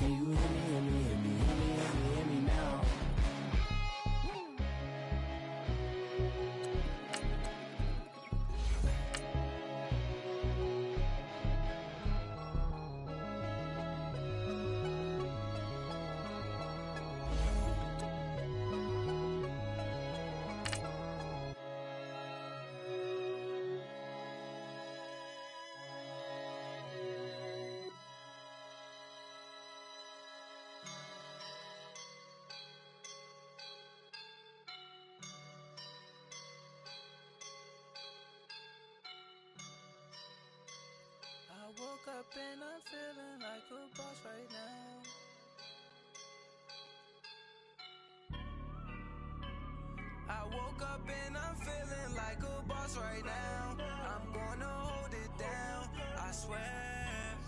Can you hear me, hear me, hear me, hear me, hear me, hear me now? I woke up and I'm feeling like a boss right now. I woke up and I'm feeling like a boss right now. I'm gonna hold it down, I swear.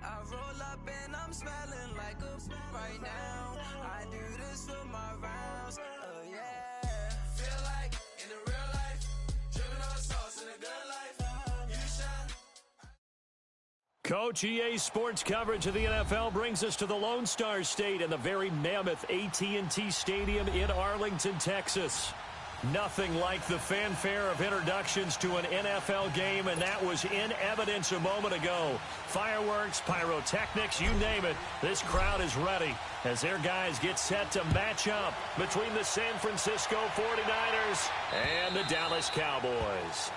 I roll up and I'm smelling like a right now. I do this for my rounds, oh yeah. Feel like in the real life, dripping on sauce in a good life. You shine. Coach, EA Sports coverage of the NFL brings us to the Lone Star State and the very mammoth AT&T Stadium in Arlington, Texas. Nothing like the fanfare of introductions to an NFL game, and that was in evidence a moment ago. Fireworks, pyrotechnics, you name it. This crowd is ready as their guys get set to match up between the San Francisco 49ers and the Dallas Cowboys.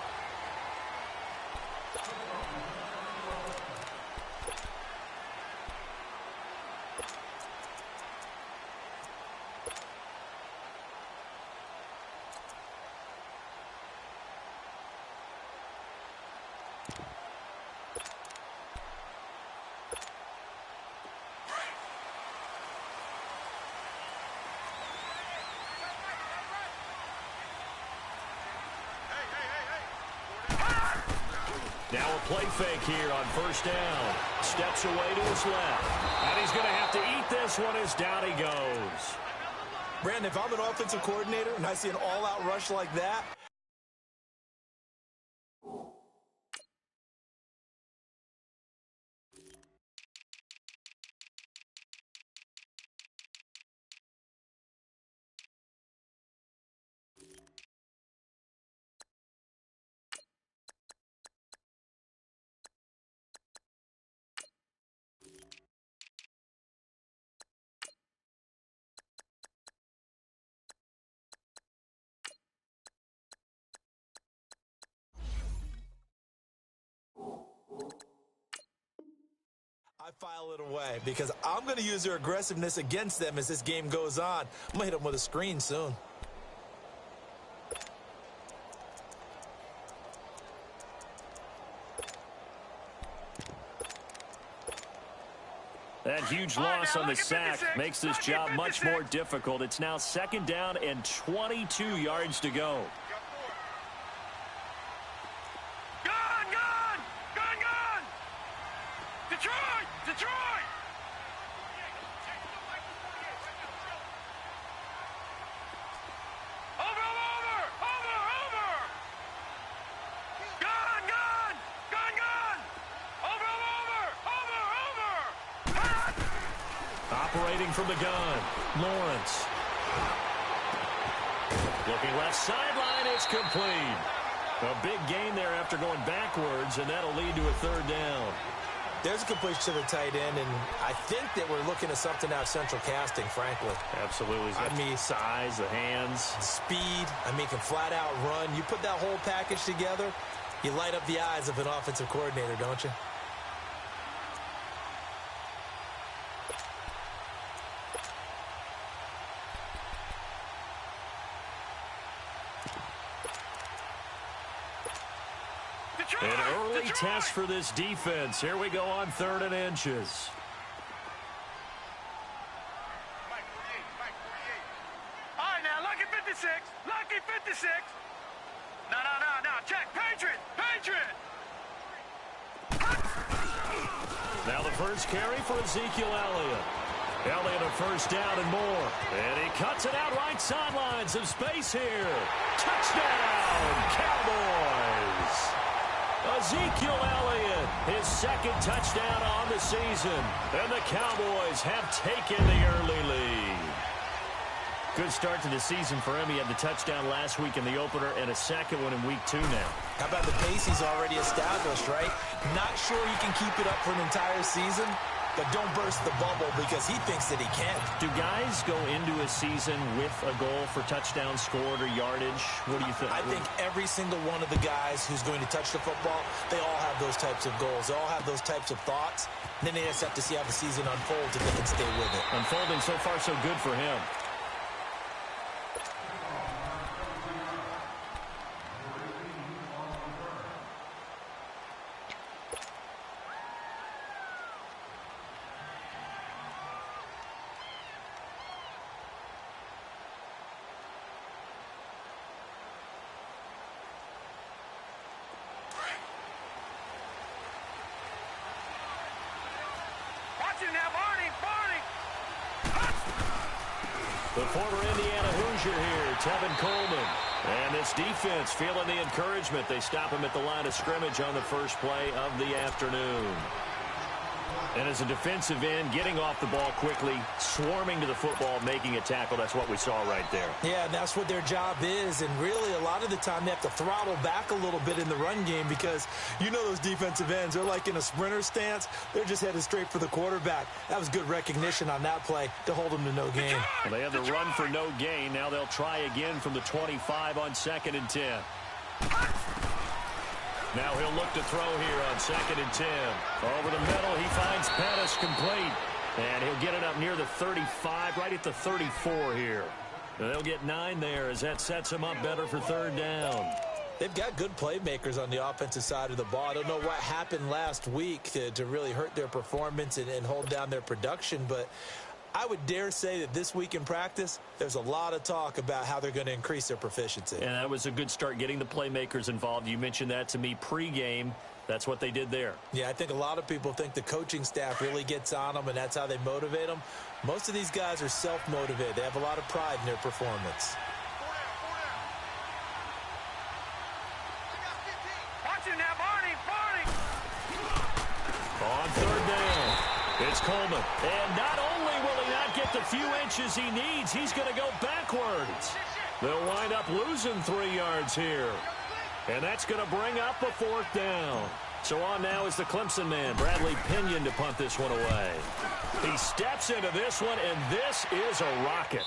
Now a play fake here on first down. Steps away to his left. And he's going to have to eat this one as down he goes. Brandon, if I'm an offensive coordinator and I see an all-out rush like that, I file it away because I'm going to use their aggressiveness against them as this game goes on. I'm going to hit them with a screen soon. That huge loss on the sack makes this job much more difficult. It's now second down and 22 yards to go. Detroit! Over! Gun! Over! Operating from the gun, Lawrence. Looking left sideline, it's complete. A big gain there after going backwards, and that'll lead to a third down. There's a completion to the tight end, and I think that we're looking at something out of central casting, frankly. Absolutely. He's got the size, the hands. Speed. He can flat out run. You put that whole package together, you light up the eyes of an offensive coordinator, don't you? An early test for this defense. Here we go on 3rd and inches. All right, now, lucky 56. No, check. Patriot. Now the first carry for Ezekiel Elliott. Elliott a first down and more. And he cuts it out right sideline. Some space here. Touchdown, Cowboys. Ezekiel Elliott, his second touchdown on the season. And the Cowboys have taken the early lead. Good start to the season for him. He had the touchdown last week in the opener and a second one in week 2 now. How about the pace he's already established, right? Not sure he can keep it up for an entire season, but don't burst the bubble because he thinks that he can. Do guys go into a season with a goal for touchdowns scored or yardage? What do you think? I think every single one of the guys who's going to touch the football, they all have those types of goals. They all have those types of thoughts. And then they just have to see how the season unfolds if they can stay with it. Unfolding so far so good for him. The former Indiana Hoosier here, Tevin Coleman. And this defense feeling the encouragement. They stop him at the line of scrimmage on the first play of the afternoon. And as a defensive end, getting off the ball quickly, swarming to the football, making a tackle. That's what we saw right there. Yeah, and that's what their job is. And really, a lot of the time, they have to throttle back a little bit in the run game because you know those defensive ends, they're like in a sprinter stance. They're just headed straight for the quarterback. That was good recognition on that play to hold them to no gain. Well, they had the run for no gain. Now they'll try again from the 25 on 2nd and 10. Now he'll look to throw here on 2nd and 10. Over the middle, he finds Pettis complete. And he'll get it up near the 35, right at the 34 here. And they'll get 9 there as that sets him up better for 3rd down. They've got good playmakers on the offensive side of the ball. I don't know what happened last week to really hurt their performance and hold down their production, but I would dare say that this week in practice, there's a lot of talk about how they're going to increase their proficiency. And that was a good start, getting the playmakers involved. You mentioned that to me pregame. That's what they did there. Yeah, I think a lot of people think the coaching staff really gets on them, and that's how they motivate them. Most of these guys are self-motivated. They have a lot of pride in their performance. On 3rd down, it's Coleman. And not only will he not get the few inches he needs, he's going to go backwards. They'll wind up losing 3 yards here. And that's going to bring up a 4th down. So on now is the Clemson man, Bradley Pinion, to punt this one away. He steps into this one, and this is a rocket.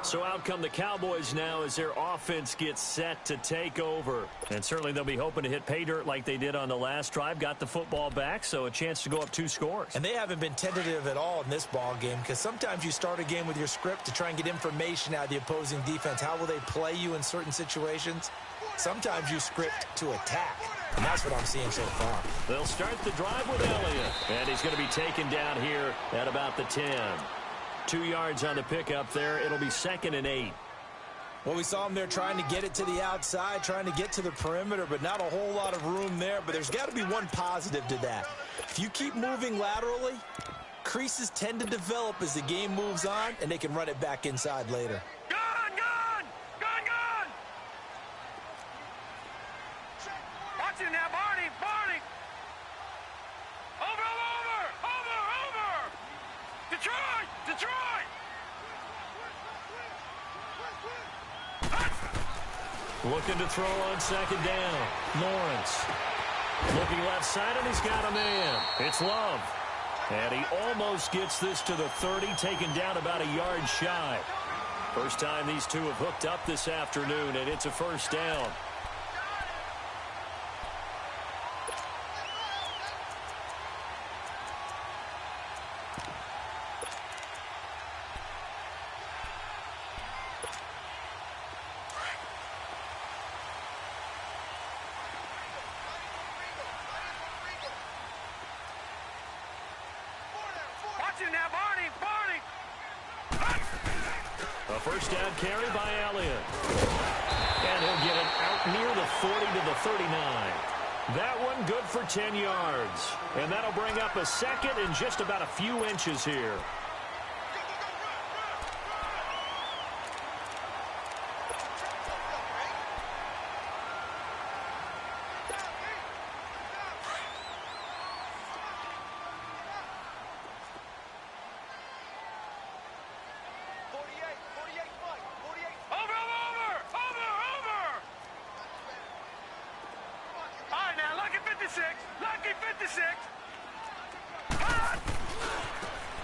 So out come the Cowboys now as their offense gets set to take over. And certainly they'll be hoping to hit pay dirt like they did on the last drive. Got the football back, so a chance to go up 2 scores. And they haven't been tentative at all in this ball game because sometimes you start a game with your script to try and get information out of the opposing defense. How will they play you in certain situations? Sometimes you script to attack, and that's what I'm seeing so far. They'll start the drive with Elliott, and he's going to be taken down here at about the 10. 2 yards on the pickup there. It'll be 2nd and 8. Well, we saw him there trying to get it to the outside, trying to get to the perimeter, but not a whole lot of room there. But there's got to be one positive to that. If you keep moving laterally, creases tend to develop as the game moves on, and they can run it back inside later. Watch it now, Barney! Over! Detroit! Looking to throw on 2nd down. Lawrence. Looking left side, and he's got a man. It's Love. And he almost gets this to the 30, taken down about a yard shy. First time these two have hooked up this afternoon, and it's a 1st down. A 1st down carry by Elliott. And he'll get it out near the 40 to the 39. That one good for 10 yards. And that'll bring up a 2nd and just about a few inches here.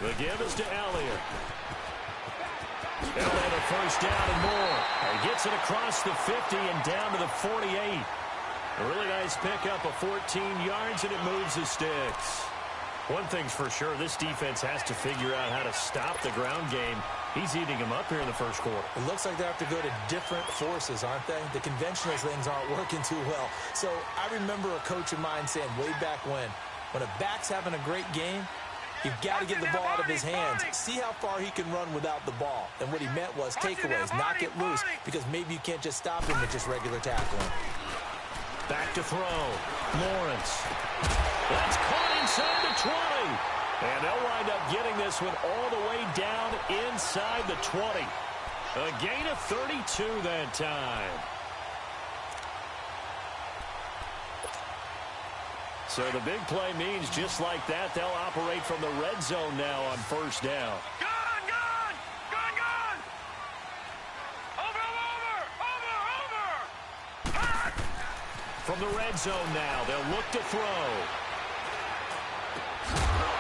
The give is to Elliott. Elliott a first down and more. He gets it across the 50 and down to the 48. A really nice pickup of 14 yards, and it moves the sticks. One thing's for sure, this defense has to figure out how to stop the ground game. He's eating them up here in the first quarter. It looks like they have to go to different forces, aren't they? The conventional things aren't working too well. So I remember a coach of mine saying way back when a back's having a great game, you've got to get the ball out of his hands. See how far he can run without the ball. And what he meant was takeaways, knock it loose, because maybe you can't just stop him with just regular tackling. Back to throw. Lawrence. That's caught inside the 20. And they'll wind up getting this one all the way down inside the 20. A gain of 32 that time. So the big play means just like that, they'll operate from the red zone now on first down. From the red zone now, they'll look to throw.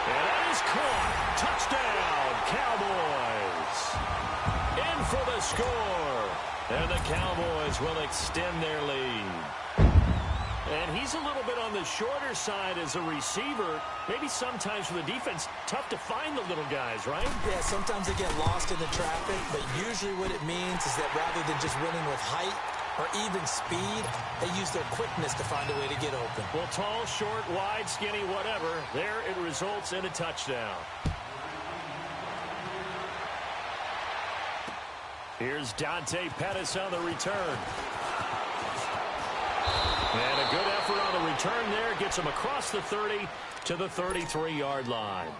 And that is caught. Touchdown, Cowboys. In for the score. And the Cowboys will extend their lead. And he's a little bit on the shorter side as a receiver. Maybe sometimes for the defense, tough to find the little guys, right? Yeah, sometimes they get lost in the traffic, but usually what it means is that rather than just winning with height or even speed, they use their quickness to find a way to get open. Well, tall, short, wide, skinny, whatever, there it results in a touchdown. Here's Dante Pettis on the return. And a good effort on the return there. Gets him across the 30 to the 33-yard line.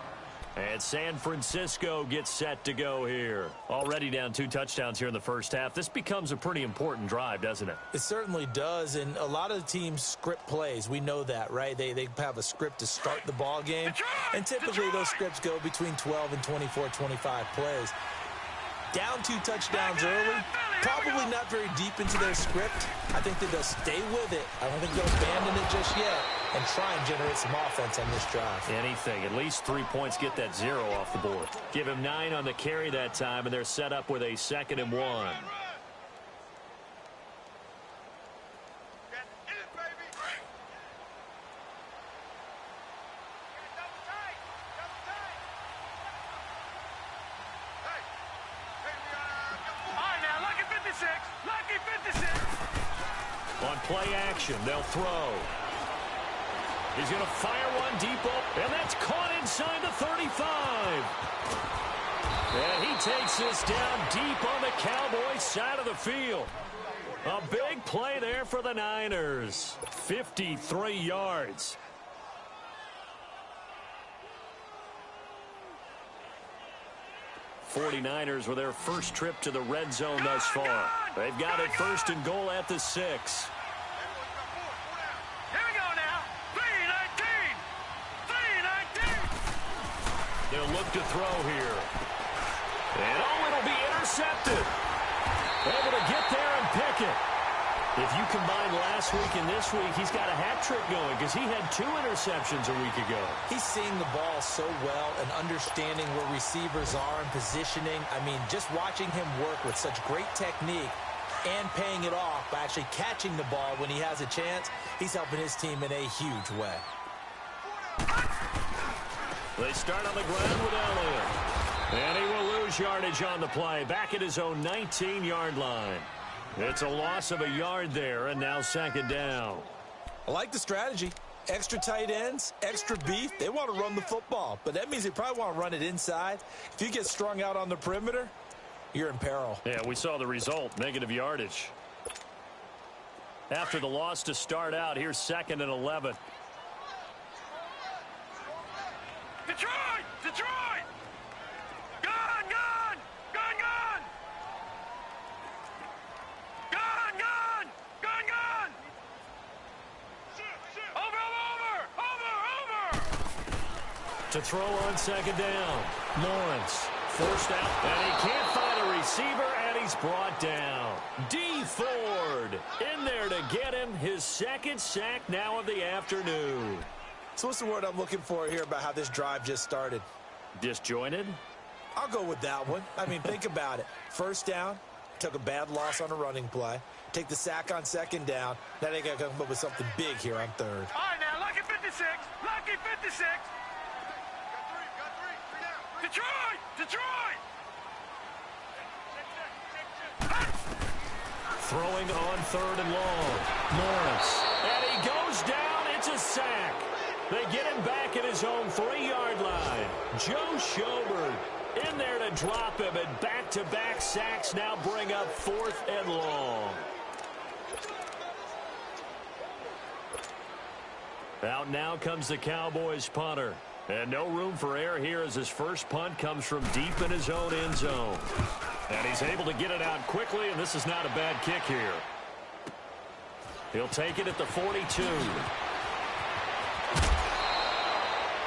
And San Francisco gets set to go here. Already down 2 touchdowns here in the first half. This becomes a pretty important drive, doesn't it? It certainly does, and a lot of the teams script plays. We know that, right? They have a script to start the ball game, and typically those scripts go between 12 and 24, 25 plays. Down 2 touchdowns early, probably not very deep into their script. I think that they'll stay with it. I don't think they'll abandon it just yet and try and generate some offense on this drive. Anything. At least 3 points, get that 0 off the board. Give him 9 on the carry that time, and they're set up with a 2nd and 1. On play action, they'll throw. He's going to fire one deep up, and that's caught inside the 35. And he takes this down deep on the Cowboys side of the field. A big play there for the Niners. 53 yards. '49ers with their first trip to the red zone thus far. They've got it 1st and goal at the 6. Here we go now. 3-19. They'll look to throw here. And it'll be intercepted. Able to get there and pick it. If you combine last week and this week, he's got a hat trick going because he had 2 interceptions a week ago. He's seeing the ball so well and understanding where receivers are and positioning. I mean, just watching him work with such great technique and paying it off by actually catching the ball when he has a chance, he's helping his team in a huge way. They start on the ground with Elliott. And he will lose yardage on the play. Back at his own 19-yard line. It's a loss of a yard there, and now 2nd down. I like the strategy. Extra tight ends, extra beef. They want to run the football, but that means they probably want to run it inside. If you get strung out on the perimeter, you're in peril. Yeah, we saw the result, negative yardage. After the loss to start out, here's 2nd and 11. Detroit! Detroit! Gone! Gone! Gone! Gone! Gone! Gone! Gone! Gone! Over! To throw on 2nd down. Lawrence forced out, and he can't find a receiver, and he's brought down. D. Ford in there to get him his 2nd sack now of the afternoon. So what's the word I'm looking for here about how this drive just started? Disjointed? I'll go with that one. I mean, think about it. First down, took a bad loss on a running play. Take the sack on second down. Now they got to come up with something big here on third. All right, now, lucky 56. Lucky 56. Detroit! Detroit! Throwing on third and long. Norris. And he goes down. It's a sack. They get him back at his own 3-yard line. Joe Schobert in there to drop him, and back-to-back sacks now bring up 4th and long. Out now comes the Cowboys punter. And no room for error here as his first punt comes from deep in his own end zone. And he's able to get it out quickly, and this is not a bad kick here. He'll take it at the 42.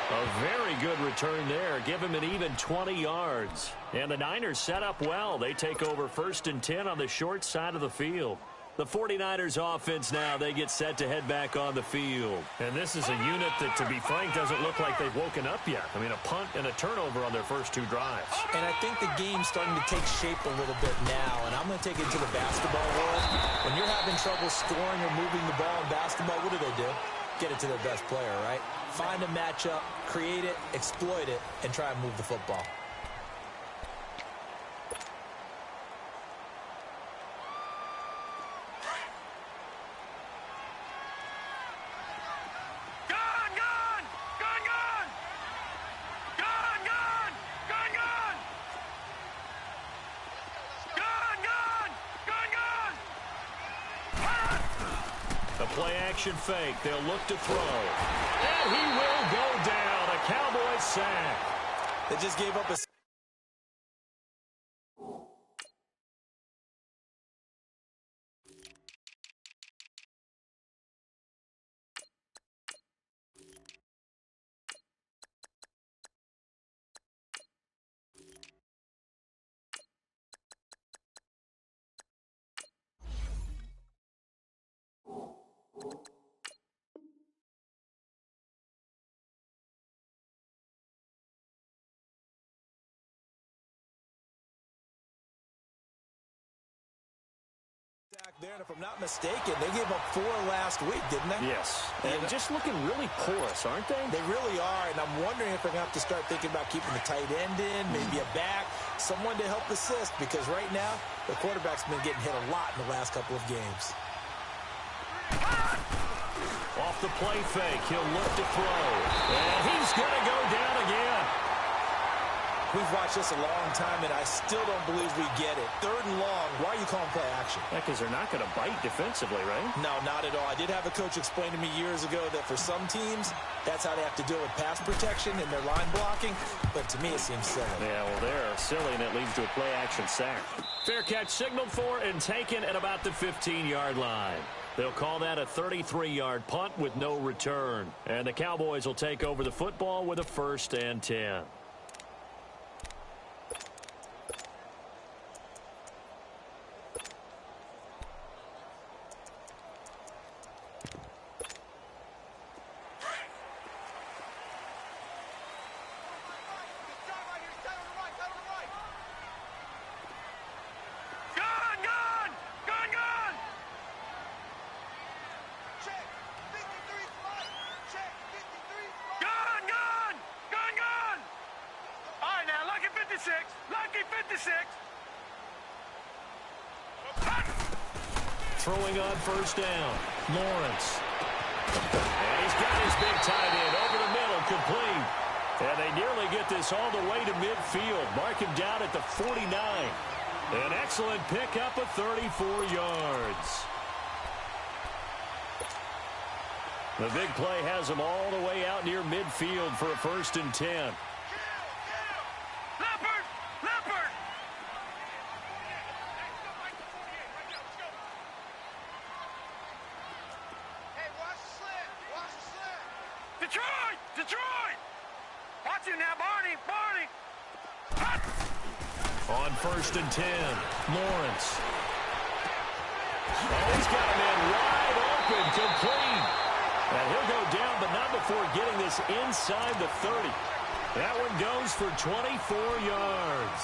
A very good return there. Give him an even 20 yards. And the Niners set up well. They take over 1st and 10 on the short side of the field. The 49ers offense now, they get set to head back on the field. And this is a unit that, to be frank, doesn't look like they've woken up yet. I mean, a punt and a turnover on their first 2 drives. And I think the game's starting to take shape a little bit now. And I'm going to take it to the basketball world. When you're having trouble scoring or moving the ball in basketball, what do? Get it to their best player, right? Find a matchup, create it, exploit it, and try and move the football. Play-action fake. They'll look to throw. And he will go down. A Cowboys sack. They just gave up a... there, and if I'm not mistaken, they gave up 4 last week, didn't they? Yes. And just looking really porous, aren't they? They really are, and I'm wondering if they're going to have to start thinking about keeping the tight end in, maybe a back, someone to help assist, because right now, the quarterback's been getting hit a lot in the last couple of games. Off the play fake, he'll look to throw. And he's going to go down again. We've watched this a long time, and I still don't believe we get it. 3rd and long, why are you calling play action? Because they're not going to bite defensively, right? No, not at all. I did have a coach explain to me years ago that for some teams, that's how they have to deal with pass protection and their line blocking, but to me it seems silly. Yeah, well, they're silly, and it leads to a play-action sack. Fair catch signaled for and taken at about the 15-yard line. They'll call that a 33-yard punt with no return. And the Cowboys will take over the football with a 1st and 10. Throwing on 1st down. Lawrence. And he's got his big tight end over the middle, complete. And they nearly get this all the way to midfield. Mark him down at the 49. An excellent pickup of 34 yards. The big play has him all the way out near midfield for a 1st and 10. On 1st and 10, Lawrence. And he's got a man wide open, complete. And he'll go down, but not before getting this inside the 30. That one goes for 24 yards.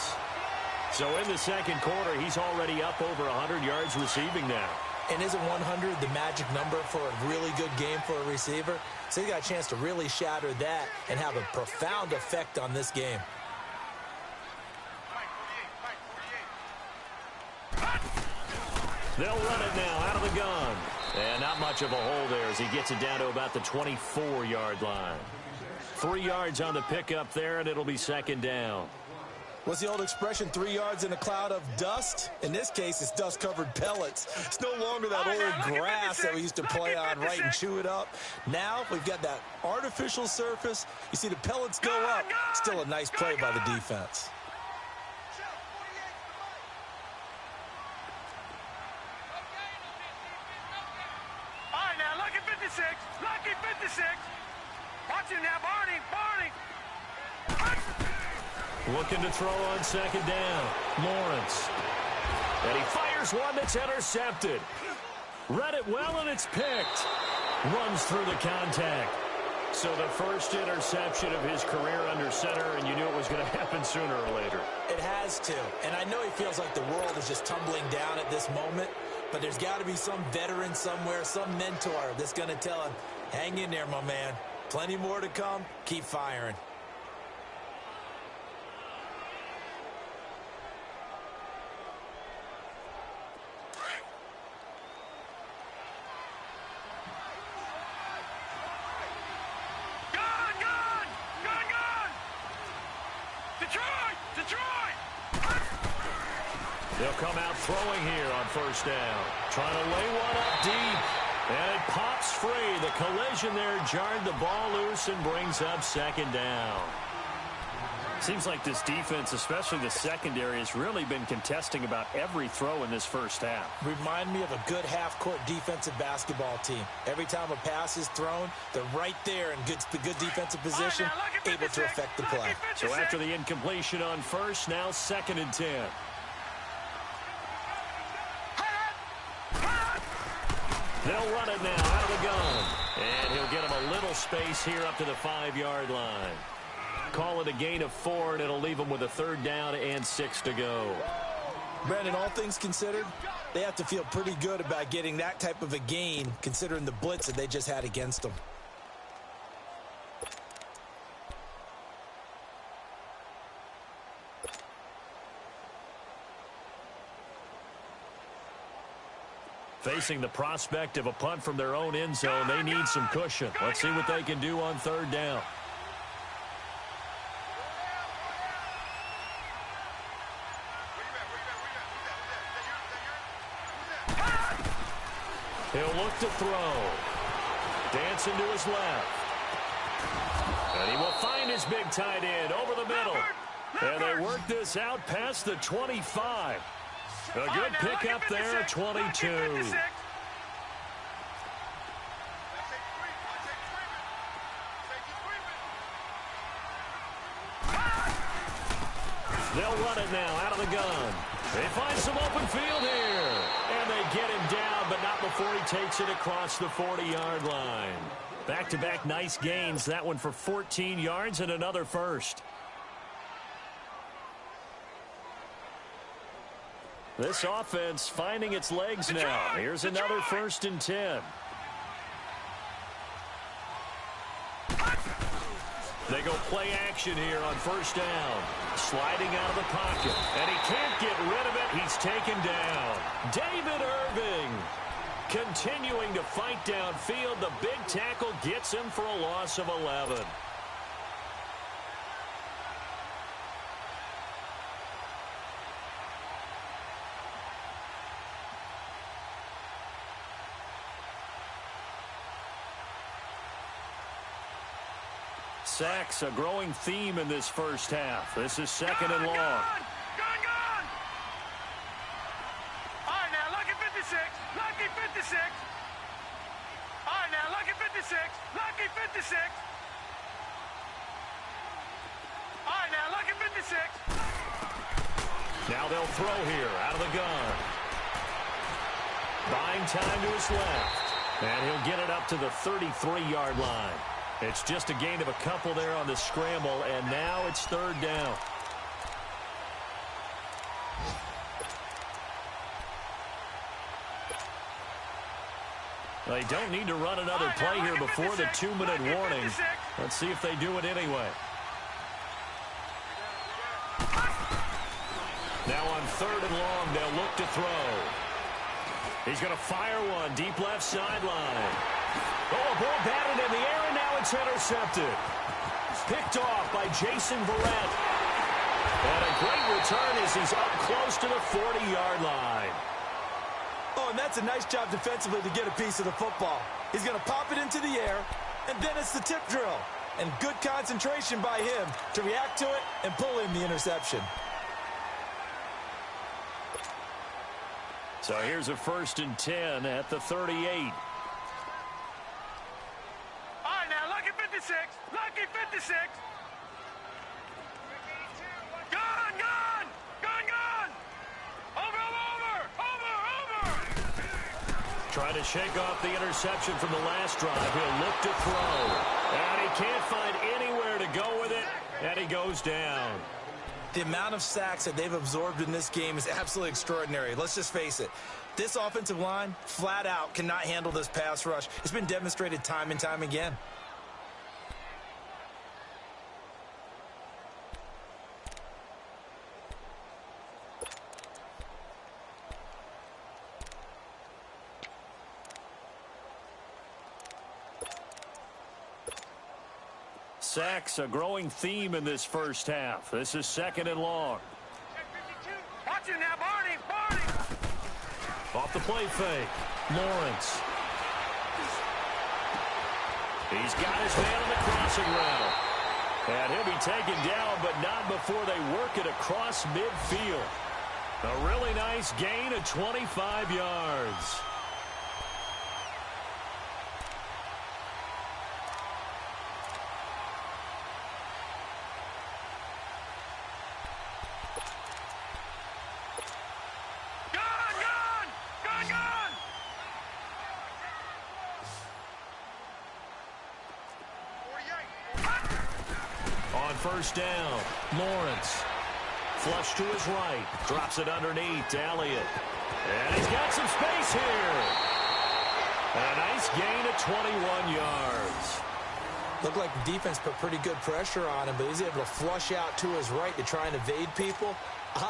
So in the second quarter, he's already up over 100 yards receiving now. And isn't 100 the magic number for a really good game for a receiver? So he got a chance to really shatter that and have a profound effect on this game. They'll run it now out of the gun. And not much of a hole there as he gets it down to about the 24-yard line. 3 yards on the pickup there, and it'll be second down. What's the old expression, 3 yards in a cloud of dust? In this case, it's dust-covered pellets. It's no longer that old grass that we used to play on, right, and chew it up. Now we've got that artificial surface. You see the pellets go up. Still a nice play by the defense. All right, now, lucky 56. Lucky 56. Watch him now, Barney. Looking to throw on second down. Lawrence. And he fires one that's intercepted. Read it well, and it's picked. Runs through the contact. So the first interception of his career under center, and you knew it was going to happen sooner or later. It has to. And I know he feels like the world is just tumbling down at this moment, but there's got to be some veteran somewhere, some mentor that's going to tell him, hang in there, my man. Plenty more to come. Keep firing. They'll come out throwing here on first down. Trying to lay one up deep. And it pops free. The collision there jarred the ball loose and brings up second down. Seems like this defense, especially the secondary, has really been contesting about every throw in this first half. Remind me of a good half-court defensive basketball team. Every time a pass is thrown, they're right there in the good defensive position, able to affect the play. So after the incompletion on first, now second and 10. They'll run it now out of the gun. And he'll get him a little space here up to the 5-yard line. Call it a gain of 4, and it'll leave them with a third down and 6 to go. Brandon, all things considered, they have to feel pretty good about getting that type of a gain, considering the blitz that they just had against them. Facing the prospect of a punt from their own end zone, they need some cushion. Let's see what they can do on third down. He'll look to throw. Dancing to his left. And he will find his big tight end over the middle. And they work this out past the 25. A good pickup there, 22. They'll run it now out of the gun. They find some open field here. And they get him down, but not before he takes it across the 40-yard line. Back-to-back nice gains. That one for 14 yards and another first. This offense finding its legs now. Here's another first and 10. They go play action here on first down. Sliding out of the pocket. And he can't get rid of it. He's taken down. David Irving continuing to fight downfield. The big tackle gets him for a loss of 11. Sacks, a growing theme in this first half. This is second and long. Gone! All right, now, lucky 56. Lucky 56. All right, now, lucky 56. Lucky 56. All right, now, lucky 56. Now they'll throw here out of the gun. Buying time to his left. And he'll get it up to the 33-yard line. It's just a gain of a couple there on the scramble, and now it's third down. They don't need to run another play here before the 2-minute warning. Let's see if they do it anyway. Now on third and long, they'll look to throw. He's going to fire one deep left sideline. Oh, a ball batted in the air, and now it's intercepted. Picked off by Jason Verrett. And a great return as he's up close to the 40-yard line. Oh, and that's a nice job defensively to get a piece of the football. He's going to pop it into the air, and then it's the tip drill. And good concentration by him to react to it and pull in the interception. So here's a 1st and 10 at the 38. All right, now, lucky 56. Lucky 56. Gone, gone. Gone, gone. Over. Trying to shake off the interception from the last drive. He'll look to throw. And he can't find anywhere to go with it. And he goes down. The amount of sacks that they've absorbed in this game is absolutely extraordinary. Let's just face it. This offensive line, flat out, cannot handle this pass rush. It's been demonstrated time and time again. Sacks, a growing theme in this first half. This is 2nd and long. Watch it now, Barney. Off the play fake. Lawrence. He's got his man on the crossing route. And he'll be taken down, but not before they work it across midfield. A really nice gain of 25 yards. First down, Lawrence. Flush to his right. Drops it underneath to Elliott. And he's got some space here. A nice gain of 21 yards. Looked like the defense put pretty good pressure on him, but he's able to flush out to his right to try and evade people.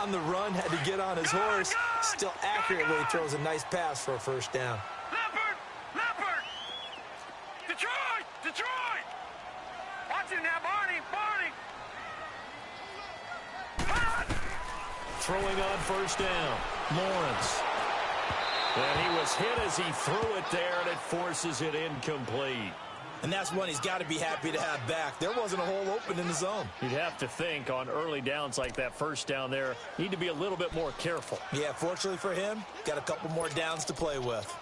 On the run, had to get on his horse. Still accurately throws a nice pass for a first down. Leopard! Detroit! Watch it now, Barney! Throwing on first down, Lawrence. And he was hit as he threw it there, and it forces it incomplete. And that's one he's got to be happy to have back. There wasn't a hole open in the zone. You'd have to think on early downs like that first down there, need to be a little bit more careful. Yeah, fortunately for him, got a couple more downs to play with.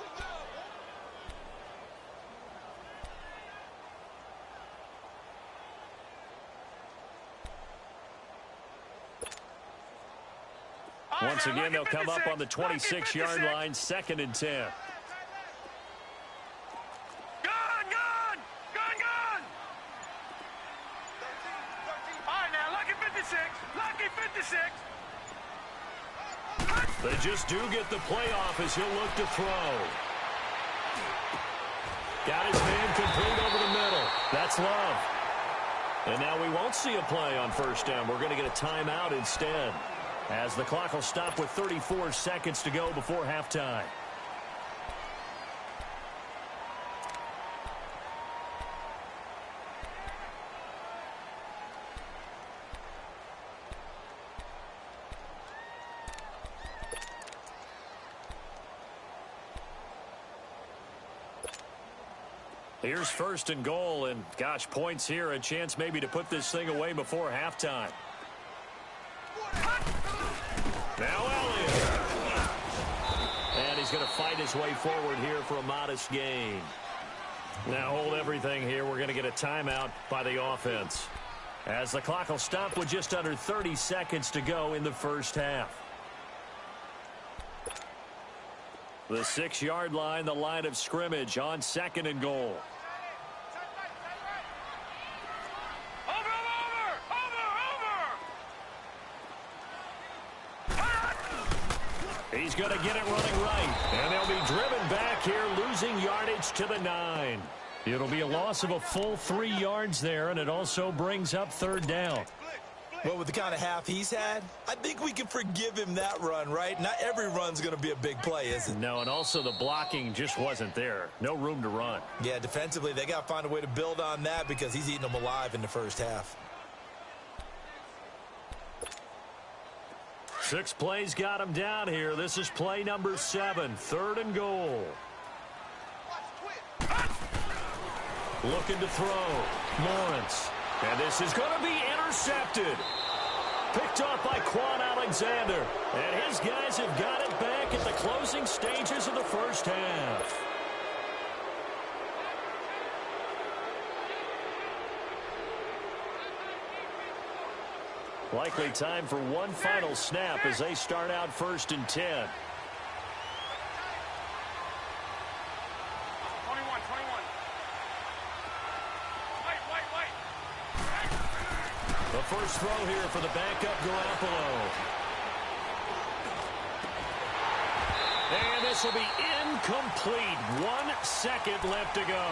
Once again, they'll come up on the 26-yard line, 2nd and 10. Gone! All right, now, lucky 56. They just do get the playoff as he'll look to throw. Got his man complete over the middle. That's Love. And now we won't see a play on first down. We're going to get a timeout instead, as the clock will stop with 34 seconds to go before halftime. Here's 1st and goal, and gosh, points here, a chance maybe to put this thing away before halftime. Now Elliott. And he's going to fight his way forward here for a modest gain. Now hold everything here. We're going to get a timeout by the offense, as the clock will stop with just under 30 seconds to go in the first half. The 6-yard line, the line of scrimmage on 2nd and goal. He's going to get it running right. And they'll be driven back here, losing yardage to the 9. It'll be a loss of a full 3 yards there, and it also brings up third down. Well, with the kind of half he's had, I think we can forgive him that run, right? Not every run's going to be a big play, is it? No, and also the blocking just wasn't there. No room to run. Yeah, defensively, they got to find a way to build on that because he's eating them alive in the first half. 6 plays got him down here. This is play number 7, 3rd and goal. Looking to throw. Lawrence. And this is going to be intercepted. Picked off by Quan Alexander. And his guys have got it back at the closing stages of the first half. Likely time for one final snap as they start out 1st and 10. 21. The first throw here for the backup Garoppolo. And this will be incomplete. 1 second left to go.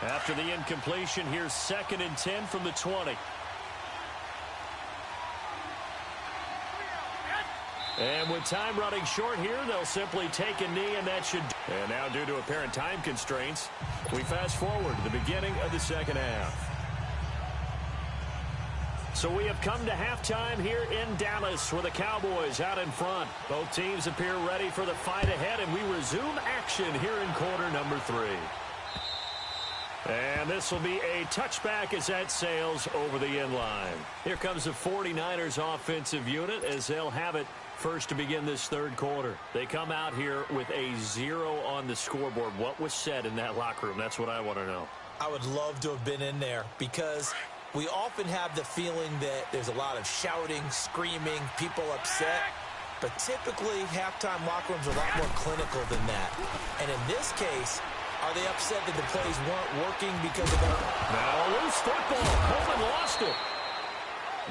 After the incompletion, here's 2nd and 10 from the 20. And with time running short here, they'll simply take a knee, and that should... And now, due to apparent time constraints, we fast forward to the beginning of the second half. So we have come to halftime here in Dallas with the Cowboys out in front. Both teams appear ready for the fight ahead, and we resume action here in quarter number 3. And this will be a touchback as that sails over the end line. Here comes the 49ers offensive unit as they'll have it first to begin this third quarter. They come out here with a 0 on the scoreboard. What was said in that locker room? That's what I want to know. I would love to have been in there because we often have the feeling that there's a lot of shouting, screaming, people upset. But typically, halftime locker rooms are a lot more clinical than that. And in this case, are they upset that the plays weren't working because of that? Now, loose football. Coleman lost it.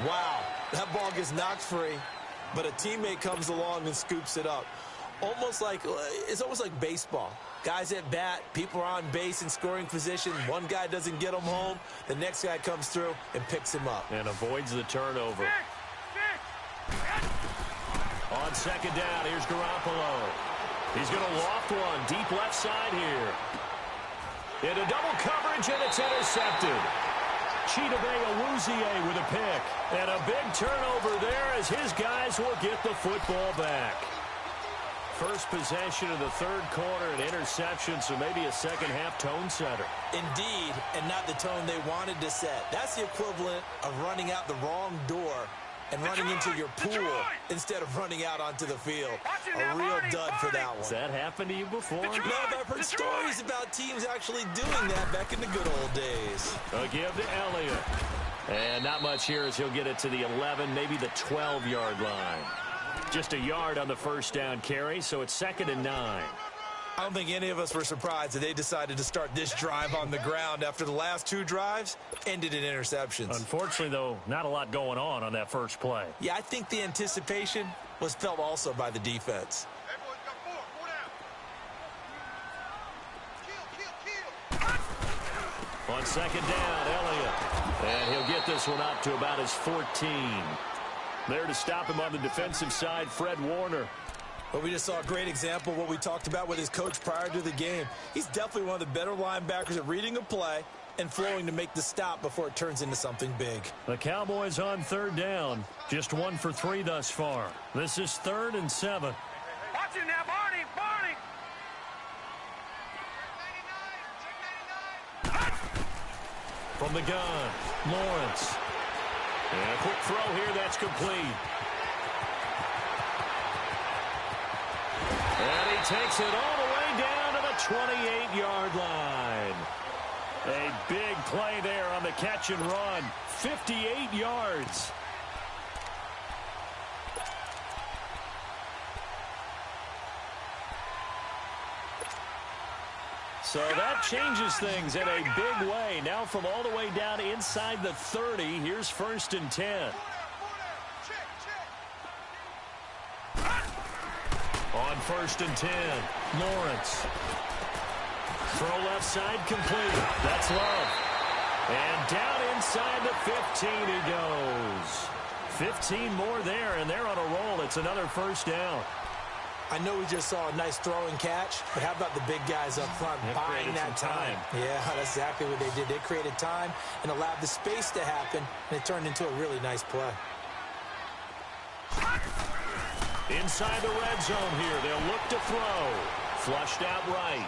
Wow, that ball gets knocked free, but a teammate comes along and scoops it up. It's almost like baseball. Guys at bat, people are on base in scoring position. One guy doesn't get him home. The next guy comes through and picks him up. And avoids the turnover. On second down, here's Garoppolo. He's going to loft one deep left side here. Into double coverage, and it's intercepted. Chidobe Awuzie with a pick. And a big turnover there as his guys will get the football back. First possession of the third quarter, an interception, so maybe a second-half tone setter. Indeed, and not the tone they wanted to set. That's the equivalent of running out the wrong door and running into your pool instead of running out onto the field. A real dud for that one. Has that happened to you before? No, but I've heard stories about teams actually doing that back in the good old days. A give to Elliott. And not much here as he'll get it to the 11, maybe the 12-yard line. Just a yard on the first down carry, so it's 2nd and 9. I don't think any of us were surprised that they decided to start this drive on the ground after the last 2 drives ended in interceptions. Unfortunately, though, not a lot going on that first play. Yeah, I think the anticipation was felt also by the defense. On second down, Elliott. And he'll get this one up to about his 14. There to stop him on the defensive side, Fred Warner. Well, we just saw a great example of what we talked about with his coach prior to the game. He's definitely one of the better linebackers at reading a play and flowing to make the stop before it turns into something big. The Cowboys on third down. Just 1 for 3 thus far. This is 3rd and 7. Watch it now, Barney! From the gun, Lawrence. And a quick throw here, that's complete. And he takes it all the way down to the 28-yard line. A big play there on the catch and run. 58 yards. So that changes things in a big way. Now from all the way down inside the 30, here's 1st and 10. On 1st and 10, Lawrence. Throw left side complete. That's Love. And down inside the 15 he goes. 15 more there, and they're on a roll. It's another 1st down. I know we just saw a nice throw and catch, but how about the big guys up front buying that time? Yeah, that's exactly what they did. They created time and allowed the space to happen, and it turned into a really nice play. Inside the red zone here, they'll look to throw. Flushed out right.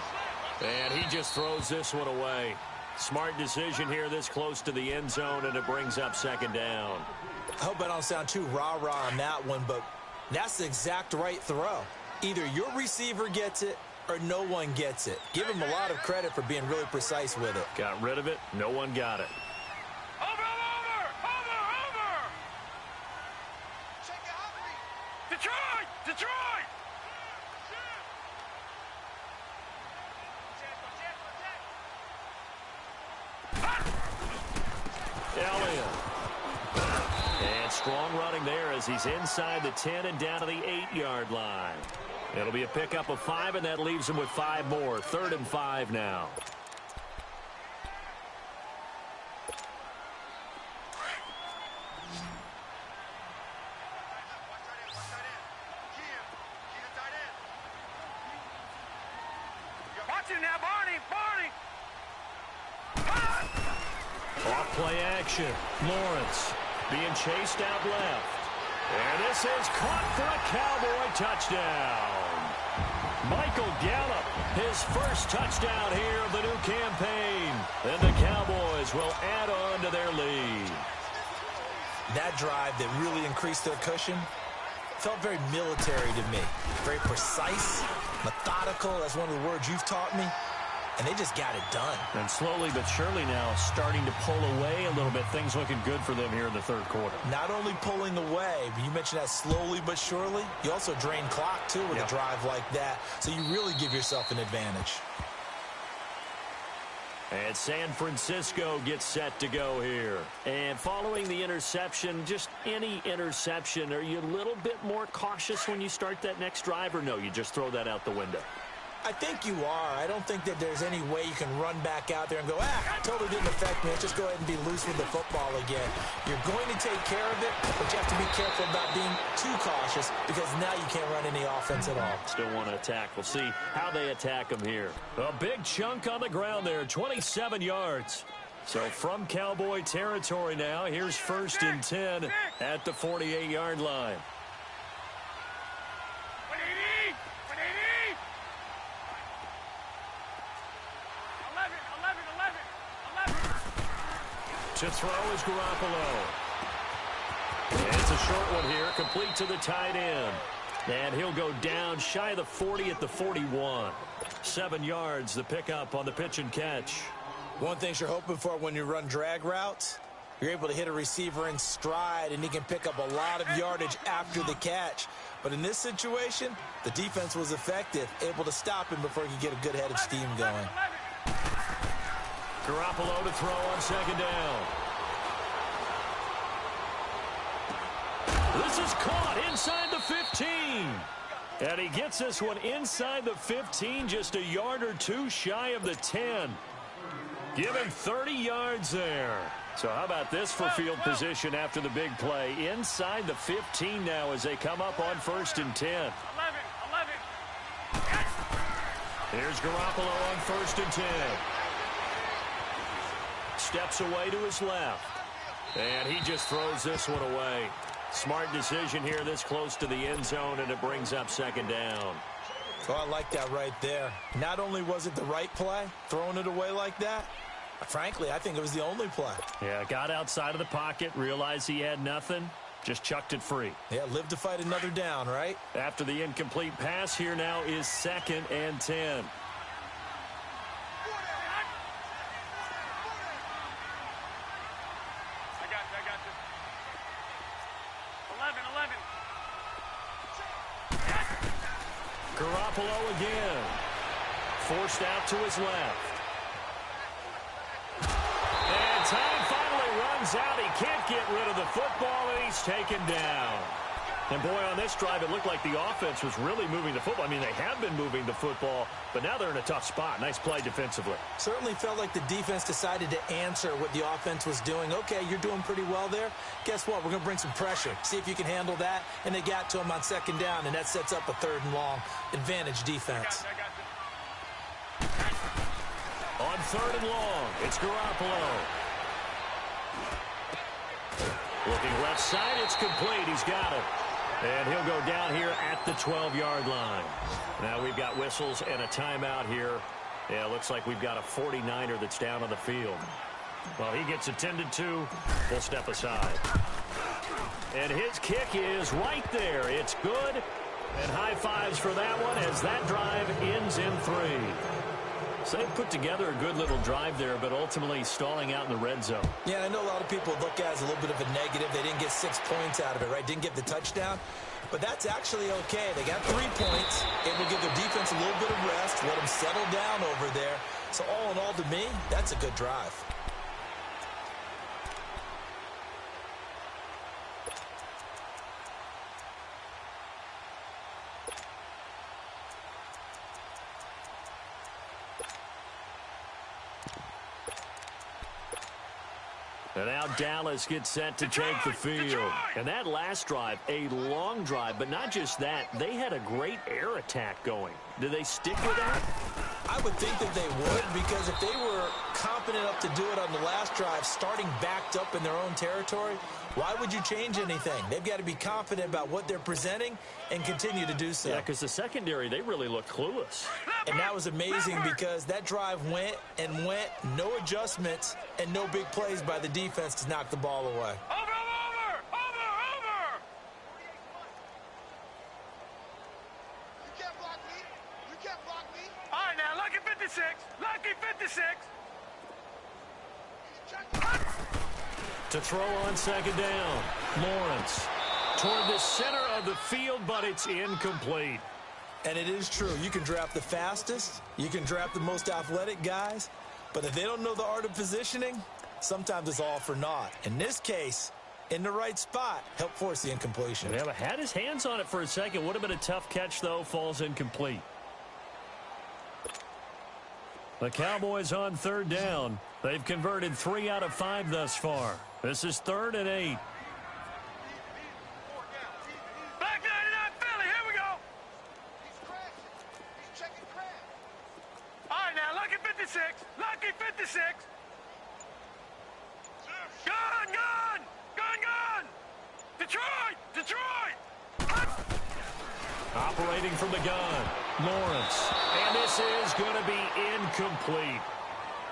And he just throws this one away. Smart decision here this close to the end zone, and it brings up 2nd down. I hope I don't sound too rah-rah on that one, but that's the exact right throw. Either your receiver gets it or no one gets it. Give him a lot of credit for being really precise with it. Got rid of it. No one got it. Over! Check it out, Detroit! Elliott. And strong running there as he's inside the 10 and down to the 8-yard line. It'll be a pickup of 5, and that leaves him with 5 more. 3rd and 5 now. Watch it now, Barney! Off play action. Lawrence being chased out left. And this is caught for a Cowboy touchdown. Michael Gallup, his first touchdown here of the new campaign. And the Cowboys will add on to their lead. That drive that really increased their cushion felt very military to me. Very precise, methodical. That's one of the words you've taught me. And they just got it done. And slowly but surely now starting to pull away a little bit. Things looking good for them here in the 3rd quarter. Not only pulling away, but you mentioned that slowly but surely. You also drain clock, too, with a drive like that. So you really give yourself an advantage. And San Francisco gets set to go here. And following the interception, just any interception, are you a little bit more cautious when you start that next drive, or no, you just throw that out the window? I think you are. I don't think that there's any way you can run back out there and go, totally didn't affect me. Just go ahead and be loose with the football again. You're going to take care of it, but you have to be careful about being too cautious because now you can't run any offense at all. Still want to attack. We'll see how they attack them here. A big chunk on the ground there, 27 yards. So from Cowboy territory now, here's 1st and 10 at the 48-yard line. To throw is Garoppolo. And it's a short one here, complete to the tight end. And he'll go down shy of the 40 at the 41. 7 yards, the pickup on the pitch and catch. One thing you're hoping for when you run drag routes, you're able to hit a receiver in stride, and he can pick up a lot of yardage after the catch. But in this situation, the defense was effective, able to stop him before he could get a good head of steam going. Garoppolo to throw on 2nd down. This is caught inside the 15. And he gets this one inside the 15, just a yard or two shy of the 10. Give him 30 yards there. So how about this for field position after the big play? Inside the 15 now as they come up on 1st and 10. 11. Here's Garoppolo on 1st and 10. Steps away to his left. And he just throws this one away. Smart decision here this close to the end zone, and it brings up 2nd down. Oh, I like that right there. Not only was it the right play, throwing it away like that, frankly, I think it was the only play. Yeah, got outside of the pocket, realized he had nothing, just chucked it free. Yeah, live to fight another down, right? After the incomplete pass, here now is 2nd and 10. I got you. 11. Garoppolo again. forced out to his left. And time finally runs out. He can't get rid of the football, and he's taken down. And, boy, on this drive, it looked like the offense was really moving the football. I mean, they have been moving the football, but now they're in a tough spot. Nice play defensively. Certainly felt like the defense decided to answer what the offense was doing. Okay, you're doing pretty well there. Guess what? We're going to bring some pressure. See if you can handle that. And they got to him on second down, and that sets up a 3rd and long. Advantage defense. On 3rd and long, it's Garoppolo. Looking left side, it's complete. He's got it. And he'll go down here at the 12-yard line. Now we've got whistles and a timeout here. Yeah, it looks like we've got a 49er that's down on the field. Well, he gets attended to. We'll step aside. And his kick is right there. It's good. And high fives for that one as that drive ends in 3. So they put together a good little drive there, but ultimately stalling out in the red zone. Yeah, I know a lot of people look at it as a little bit of a negative. They didn't get 6 points out of it, right? Didn't get the touchdown. But that's actually okay. They got 3 points. It will give their defense a little bit of rest, let them settle down over there. So all in all, to me, that's a good drive. And now Dallas gets set to take the field. And that last drive, a long drive, but not just that. They had a great air attack going. Do they stick with that? I would think that they would, because if they were confident enough to do it on the last drive, starting backed up in their own territory, why would you change anything? They've got to be confident about what they're presenting and continue to do so. Yeah, because the secondary, they really looked clueless. And that was amazing because that drive went and went, no adjustments, and no big plays by the defense to knock the ball away. Over! You can't block me. You can't block me. All right, now, lucky 56. Lucky 56. To throw on second down, Lawrence toward the center of the field, but it's incomplete. And it is true. You can draft the fastest. You can draft the most athletic guys. But if they don't know the art of positioning, sometimes it's all for naught. In this case, in the right spot, helped force the incompletion. Yeah, but had his hands on it for a second. Would have been a tough catch, though. Falls incomplete. The Cowboys on 3rd down. They've converted 3 out of 5 thus far. This is 3rd and 8. Black 99 Philly, here we go. He's crashing. He's checking crash. All right, now, lucky 56. Lucky 56. Gun! Detroit! Operating from the gun, Lawrence. And this is going to be incomplete.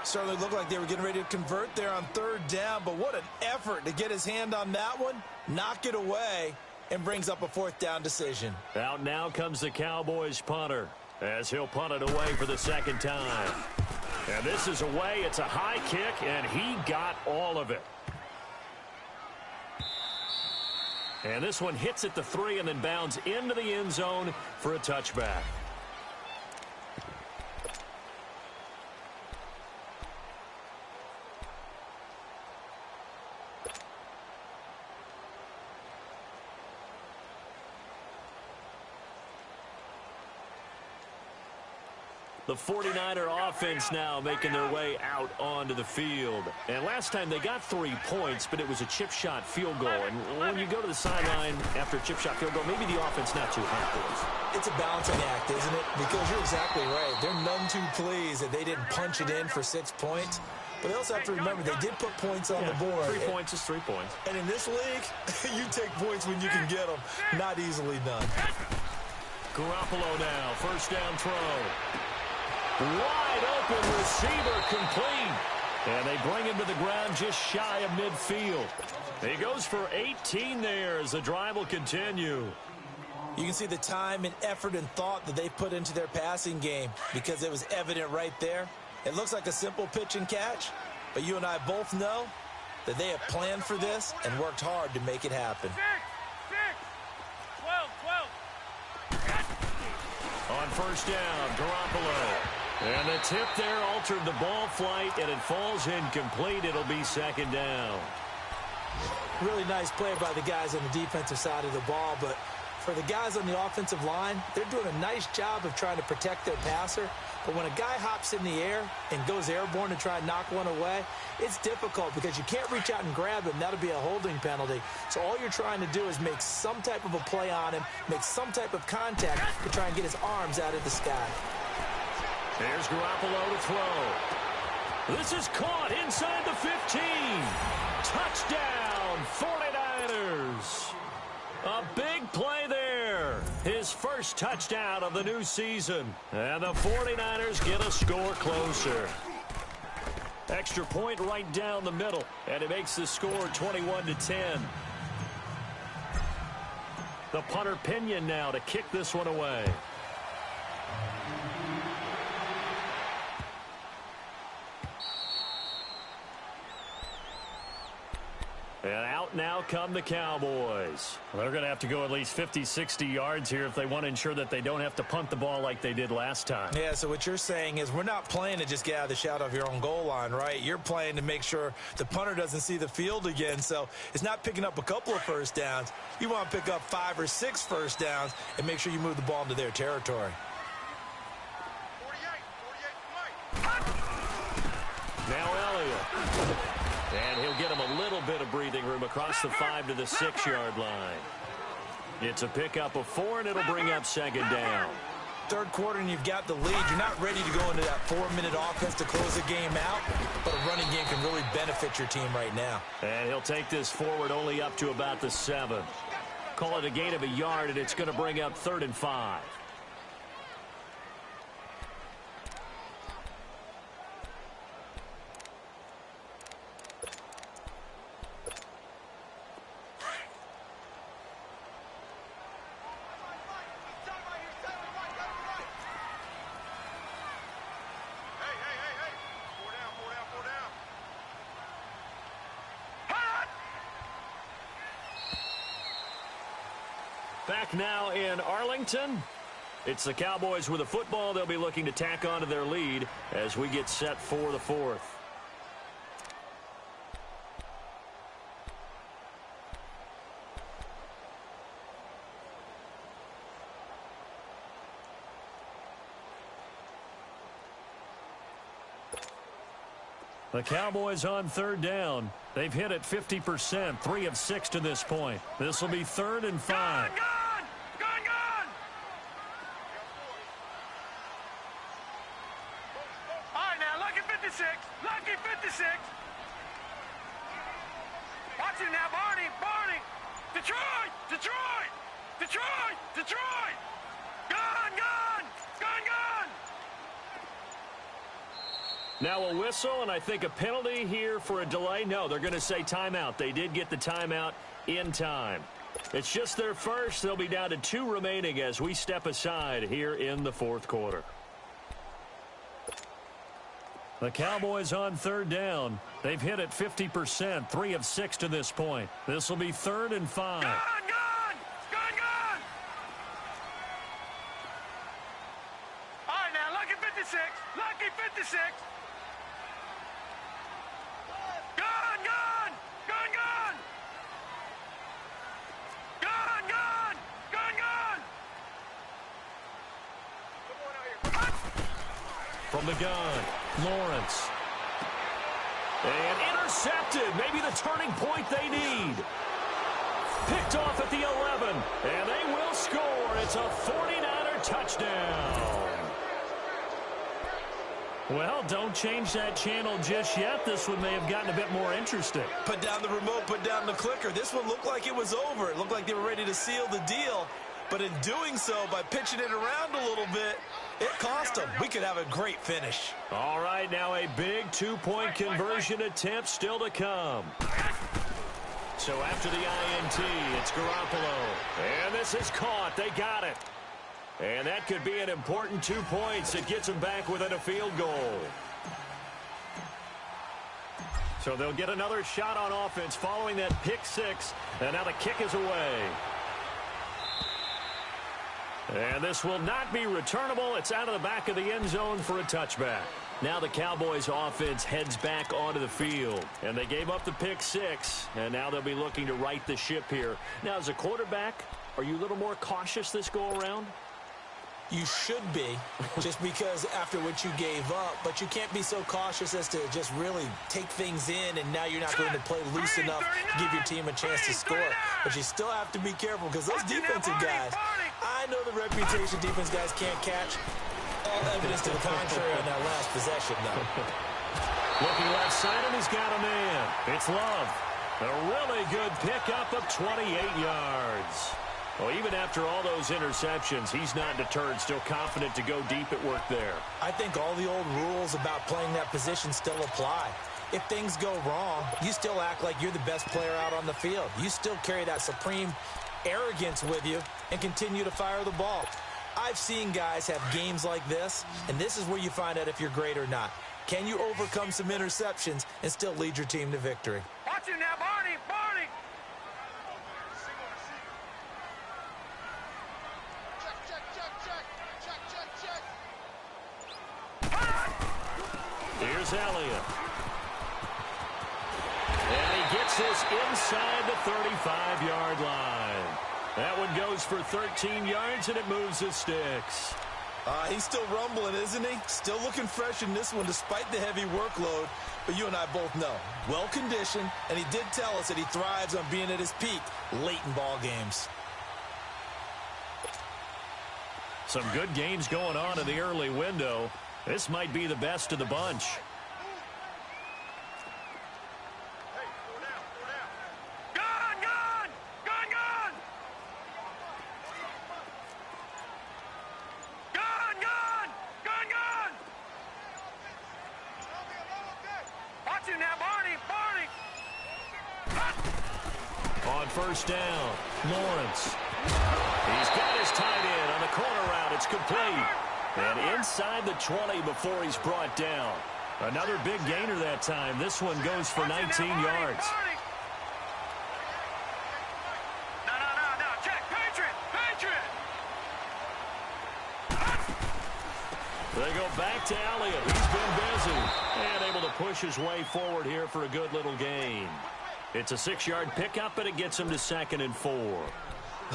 Certainly looked like they were getting ready to convert there on 3rd down, but what an effort to get his hand on that one, knock it away, and brings up a 4th down decision. Out now comes the Cowboys punter as he'll punt it away for the 2nd time. And this is away. It's a high kick, and he got all of it. And this one hits at the 3 and then bounds into the end zone for a touchback. The 49er offense now making their way out onto the field. And last time they got 3 points, but it was a chip shot field goal. And when you go to the sideline after a chip shot field goal, maybe the offense not too happy. It's a balancing act, isn't it? Because you're exactly right. They're none too pleased that they didn't punch it in for 6 points. But they also have to remember they did put points on the board. 3 points is 3 points. And in this league, you take points when you can get them. Not easily done. Garoppolo now, 1st down throw. Wide open receiver complete. And they bring him to the ground just shy of midfield. He goes for 18 there as the drive will continue. You can see the time and effort and thought that they put into their passing game because it was evident right there. It looks like a simple pitch and catch, but you and I both know that they have planned for this and worked hard to make it happen. 6, 12. On 1st down, Garoppolo. And the tip there altered the ball flight, and it falls incomplete. It'll be second down. Really nice play by the guys on the defensive side of the ball, but for the guys on the offensive line, they're doing a nice job of trying to protect their passer. But when a guy hops in the air and goes airborne to try and knock one away, it's difficult because you can't reach out and grab him. That'll be a holding penalty. So all you're trying to do is make some type of a play on him, make some type of contact to try and get his arms out of the sky. There's Garoppolo to throw. This is caught inside the 15. Touchdown, 49ers. A big play there. His first touchdown of the new season. And the 49ers get a score closer. Extra point right down the middle. And it makes the score 21-10. The punter Pinion now to kick this one away. And out now come the Cowboys. They're going to have to go at least 50, 60 yards here if they want to ensure that they don't have to punt the ball like they did last time. Yeah, so what you're saying is we're not playing to just get out of the shadow of your own goal line, right? You're playing to make sure the punter doesn't see the field again. So it's not picking up a couple of first downs. You want to pick up 5 or 6 first downs and make sure you move the ball into their territory. 48, Now Elliott. And he'll get him a little bit of breathing room across the 5 to the 6-yard line. It's a pickup of 4, and it'll bring up second down. Third quarter, and you've got the lead. You're not ready to go into that 4-minute offense to close the game out, but a running game can really benefit your team right now. And he'll take this forward only up to about the 7. Call it a gain of a yard, and it's going to bring up 3rd and 5. Back now in Arlington. It's the Cowboys with a football. They'll be looking to tack on to their lead as we get set for the 4th. The Cowboys on 3rd down. They've hit it 50%, 3 of 6 to this point. This will be 3rd and 5. Gone! All right, now, lucky 56. Lucky 56. Watch it now, Barney. Detroit! Gone! Now a whistle, and I think a penalty here for a delay. No, they're going to say timeout. They did get the timeout in time. It's just their first. They'll be down to 2 remaining as we step aside here in the 4th quarter. The Cowboys on 3rd down. They've hit it 50%, 3 of 6 to this point. This will be 3rd and 5. Gone! All right, now, lucky 56. From the gun, Lawrence. And intercepted. Maybe the turning point they need. Picked off at the 11. And they will score. It's a 49er touchdown. Well, don't change that channel just yet. This one may have gotten a bit more interesting. Put down the remote, put down the clicker. This one looked like it was over. It looked like they were ready to seal the deal. But in doing so, by pitching it around a little bit, it cost them. We could have a great finish. All right, now a big 2-point conversion attempt still to come. So after the INT, it's Garoppolo. And this is caught. They got it. And that could be an important 2 points. It gets them back within a field goal. So they'll get another shot on offense following that pick 6. And now the kick is away. And this will not be returnable. It's out of the back of the end zone for a touchback. Now the Cowboys offense heads back onto the field. And they gave up the pick 6. And now they'll be looking to right the ship here. Now, as a quarterback, are you a little more cautious this go-around? You should be, just because after what you gave up. But you can't be so cautious as to just really take things in, and now you're not going to play loose enough to give your team a chance to score. But you still have to be careful, because those defensive guys, I know the reputation defense guys can't catch. All evidence to the contrary on that last possession, though. Looking left side, and he's got a man. It's Love. A really good pickup of 28 yards. Well, even after all those interceptions, he's not deterred, still confident to go deep at work there. I think all the old rules about playing that position still apply. If things go wrong, you still act like you're the best player out on the field. You still carry that supreme arrogance with you and continue to fire the ball. I've seen guys have games like this, and this is where you find out if you're great or not. Can you overcome some interceptions and still lead your team to victory? Watch it now, Barney! Barney! Here's Elliott. And he gets this inside the 35-yard line. That one goes for 13 yards, and it moves the sticks. He's still rumbling, isn't he? Still looking fresh in this one despite the heavy workload. But you and I both know, well-conditioned, and he did tell us that he thrives on being at his peak late in ball games. Some good games going on in the early window. This might be the best of the bunch. First down, Lawrence. He's got his tight end on the corner route. It's complete. And inside the 20 before he's brought down. Another big gainer that time. This one goes for 19 yards. No. Check. Patriot. They go back to Elliott. He's been busy. And able to push his way forward here for a good little gain. It's a 6-yard pickup, and it gets him to 2nd and 4.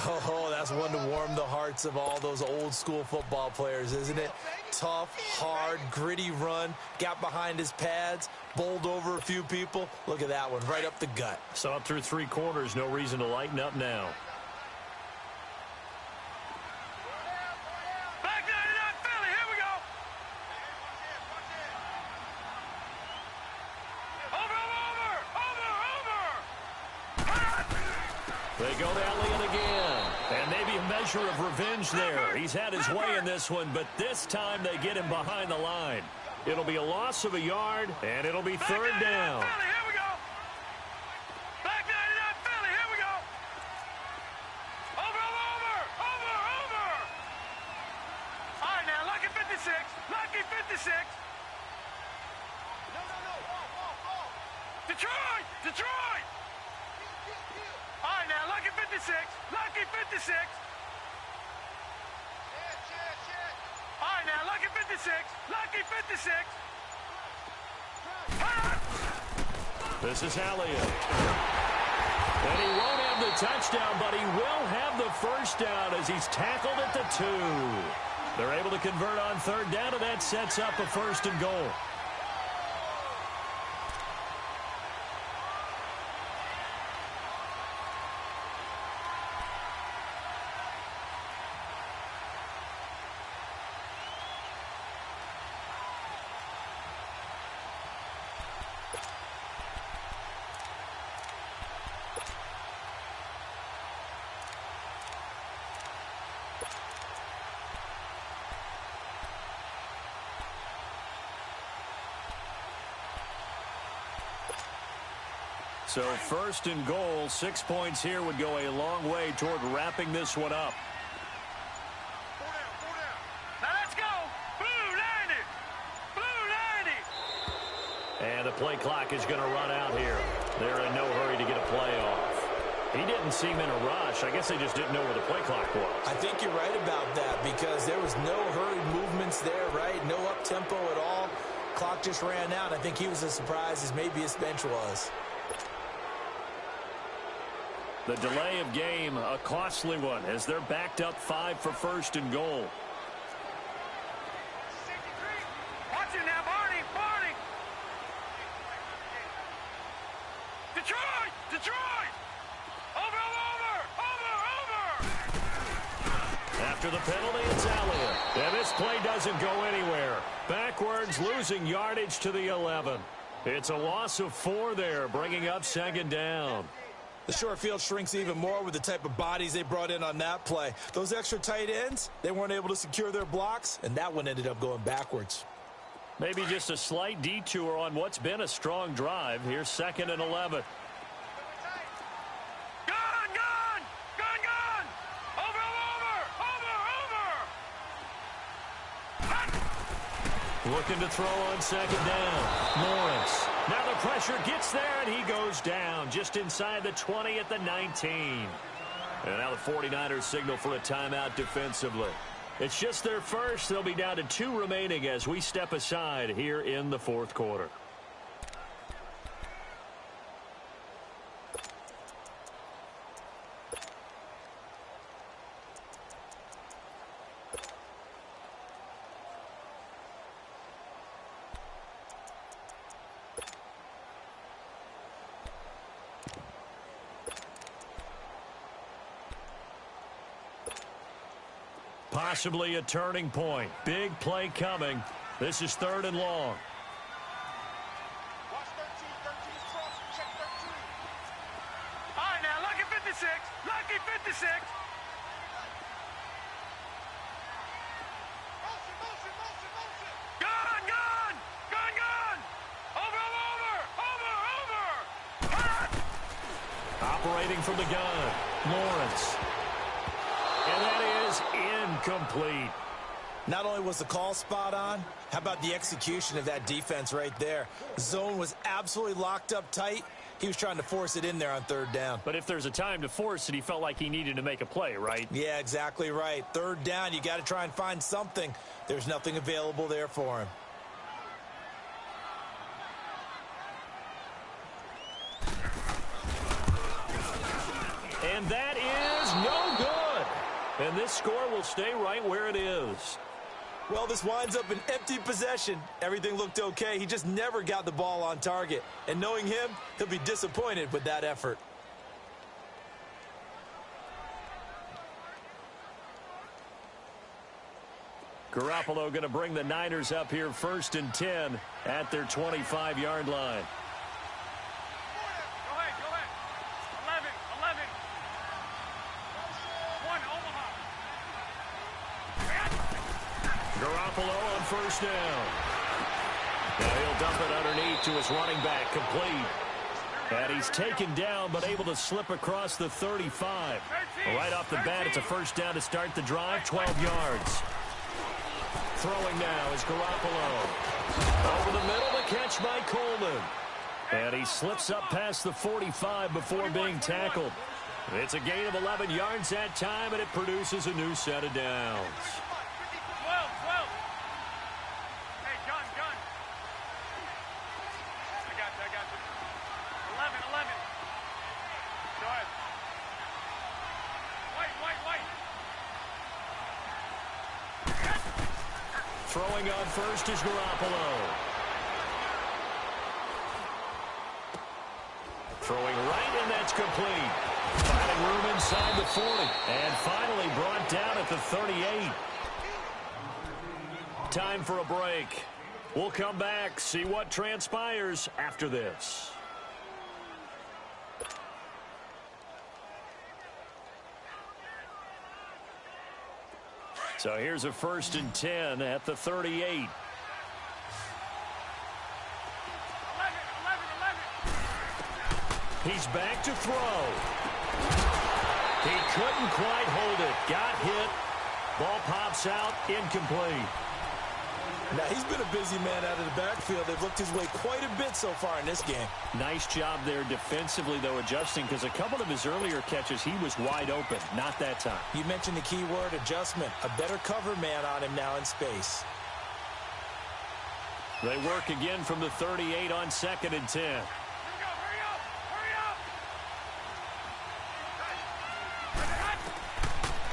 Oh, that's one to warm the hearts of all those old-school football players, isn't it? Tough, hard, gritty run, got behind his pads, bowled over a few people. Look at that one, right up the gut. So up through 3 quarters, no reason to lighten up now. They go to Elliott again. And maybe a measure of revenge there. He's had his way in this one, but this time they get him behind the line. It'll be a loss of a yard, and it'll be 3rd down. Here we go. Back 99 Philly. Here we go. Over. All right, now, lucky 56. Lucky 56. No. Detroit. All right, now, lucky 56. Lucky 56. All right, now, lucky 56. Lucky 56. This is Elliott. And he won't have the touchdown, but he will have the first down as he's tackled at the 2. They're able to convert on 3rd down, and that sets up a 1st and goal. So 1st and goal, 6 points here would go a long way toward wrapping this one up. Now let's go. Blue 90. And the play clock is going to run out here. They're in no hurry to get a play off. He didn't seem in a rush. I guess they just didn't know where the play clock was. I think you're right about that because there was no hurried movements there, right? No up-tempo at all. Clock just ran out. I think he was as surprised as maybe his bench was. The delay of game, a costly one, as they're backed up 5 for first and goal. Watch it now, Barney! Barney! Detroit! Detroit! Over! After the penalty, it's Elliott. And this play doesn't go anywhere. Backwards, losing yardage to the 11. It's a loss of 4 there, bringing up second down. The short field shrinks even more with the type of bodies they brought in on that play. Those extra tight ends, they weren't able to secure their blocks, and that one ended up going backwards. Maybe just a slight detour on what's been a strong drive. Here's 2nd and 11. Looking to throw on second down. Lawrence. Now the pressure gets there, and he goes down just inside the 20 at the 19. And now the 49ers signal for a timeout defensively. It's just their first. They'll be down to 2 remaining as we step aside here in the 4th quarter. Possibly a turning point. Big play coming. This is 3rd and long. Watch 13, 13 front, check 13. All right, now, lucky 56. Lucky 56. Motion. Gun. Over. Operating from the gun. Lawrence. And that is incomplete. Not only was the call spot on, how about the execution of that defense right there? Zone was absolutely locked up tight. He was trying to force it in there on 3rd down. But if there's a time to force it, he felt like he needed to make a play, right? Yeah, exactly right. 3rd down, you got to try and find something. There's nothing available there for him. And that is no good. And this score will stay right where it is. Well, this winds up an empty possession. Everything looked okay. He just never got the ball on target. And knowing him, he'll be disappointed with that effort. Garoppolo going to bring the Niners up here 1st and 10 at their 25-yard line. Go ahead. 11. 1, Omaha. Garoppolo on 1st down. Now he'll dump it underneath to his running back, complete. And he's taken down, but able to slip across the 35. Right off the bat, it's a 1st down to start the drive, 12 yards. Throwing now is Garoppolo. Over the middle, the catch by Coleman. And he slips up past the 45 before being tackled. It's a gain of 11 yards that time, and it produces a new set of downs. 12. Hey, gun. I got you. 11. Go ahead. White. Throwing on 1st is Garoppolo. Throwing right, and that's complete. Finding room inside the 40. And finally brought down at the 38. Time for a break. We'll come back, see what transpires after this. So here's a 1st and 10 at the 38. 11. He's back to throw. He couldn't quite hold it. Got hit. Ball pops out. Incomplete. Now, he's been a busy man out of the backfield. They've looked his way quite a bit so far in this game. Nice job there defensively, though, adjusting, because a couple of his earlier catches, he was wide open. Not that time. You mentioned the key word, adjustment. A better cover man on him now in space. They work again from the 38 on 2nd and 10. Hurry up!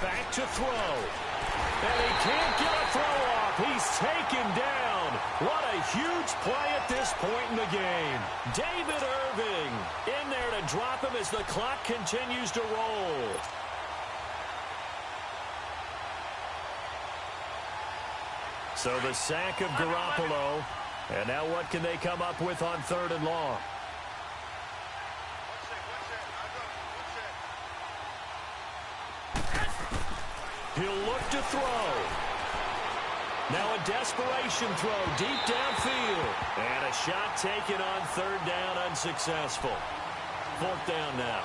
Back to throw. And he can't get a throw off. He's taken down. What a huge play at this point in the game. David Irving in there to drop him as the clock continues to roll. So the sack of Garoppolo. And now what can they come up with on 3rd and long? He'll look to throw. Now a desperation throw deep downfield. And a shot taken on 3rd down, unsuccessful. 4th down now.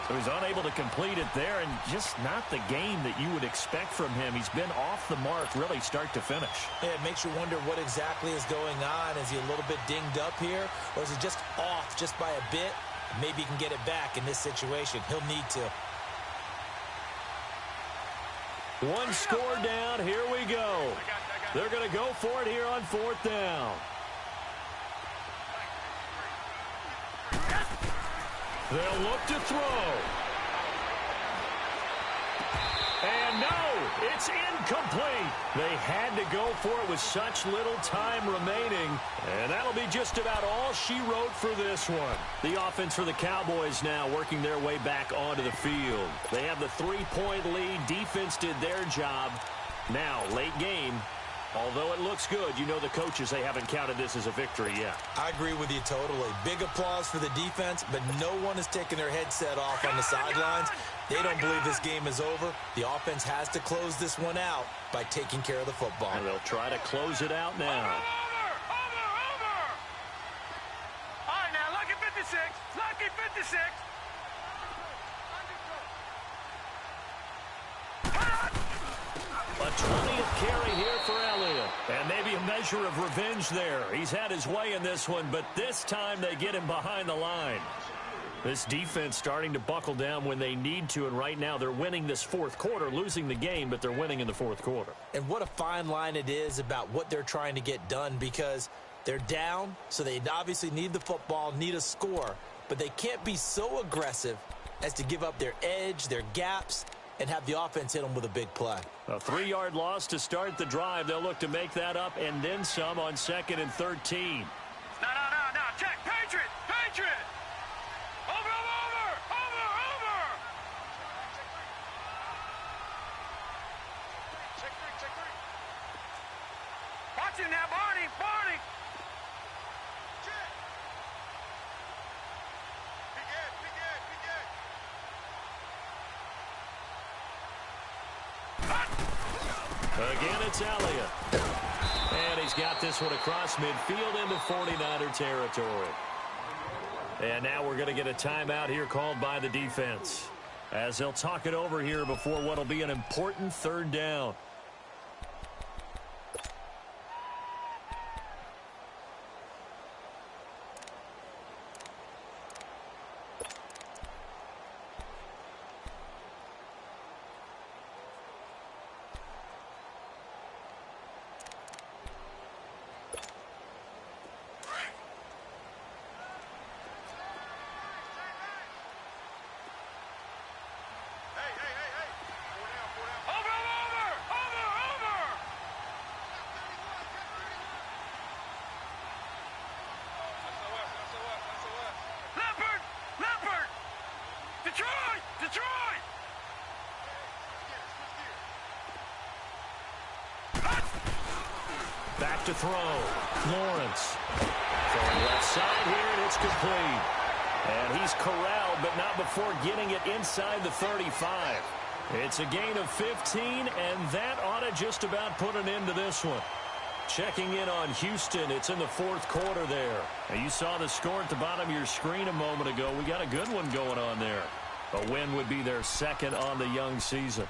So he's unable to complete it there, and just not the game that you would expect from him. He's been off the mark really start to finish. Yeah, it makes you wonder what exactly is going on. Is he a little bit dinged up here, or is he just off just by a bit? Maybe he can get it back in this situation. He'll need to. One score down. Here we go. They're going to go for it here on 4th down. They'll look to throw. And no, it's incomplete. They had to go for it with such little time remaining. And that'll be just about all she wrote for this one. The offense for the Cowboys now working their way back onto the field. They have the 3-point lead. Defense did their job. Now, late game. Although it looks good, you know the coaches, they haven't counted this as a victory yet. I agree with you totally. Big applause for the defense, but no one is taking their headset off on the sidelines. They don't believe this game is over. The offense has to close this one out by taking care of the football. And they'll try to close it out now. Over! All right, now, lucky 56. Lucky 56. A 20th carry here for Elliott. And maybe a measure of revenge there. He's had his way in this one, but this time they get him behind the line. This defense starting to buckle down when they need to, and right now they're winning this 4th quarter, losing the game, but they're winning in the 4th quarter. And what a fine line it is about what they're trying to get done, because they're down, so they obviously need the football, need a score, but they can't be so aggressive as to give up their edge, their gaps, and have the offense hit them with a big play. A 3-yard loss to start the drive. They'll look to make that up and then some on 2nd and 13. No. Check. Patriot. Over. Check three. Watch him now, Barney. Check. Be good. Again, it's Elliott. And he's got this one across midfield into 49er territory. And now we're going to get a timeout here called by the defense, as they'll talk it over here before what will be an important 3rd down. Detroit! Back to throw. Lawrence. Throwing left side here, and it's complete. And he's corralled, but not before getting it inside the 35. It's a gain of 15, and that ought to just about put an end to this one. Checking in on Houston, it's in the 4th quarter there. Now, you saw the score at the bottom of your screen a moment ago. We got a good one going on there. A win would be their 2nd on the young season.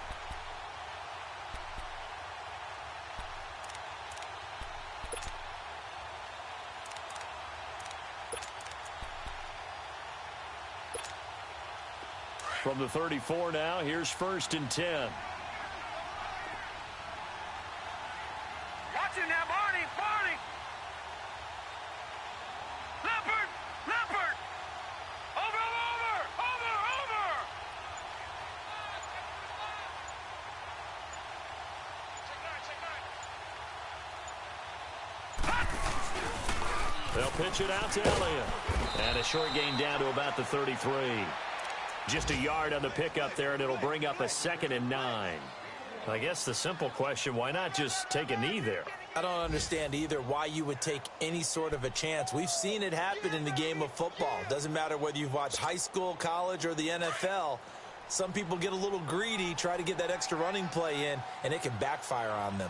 From the 34 now, here's 1st and 10. Watch him now, Barney, Barney. Leopard, Leopard. Over, over, over, over. They'll pitch it out to Elliott. And a short gain down to about the 33. Just a yard on the pickup there, and it'll bring up a 2nd and 9. I guess the simple question, why not just take a knee there? I don't understand either why you would take any sort of a chance. We've seen it happen in the game of football. Doesn't matter whether you've watched high school, college, or the NFL. Some people get a little greedy, try to get that extra running play in, and it can backfire on them.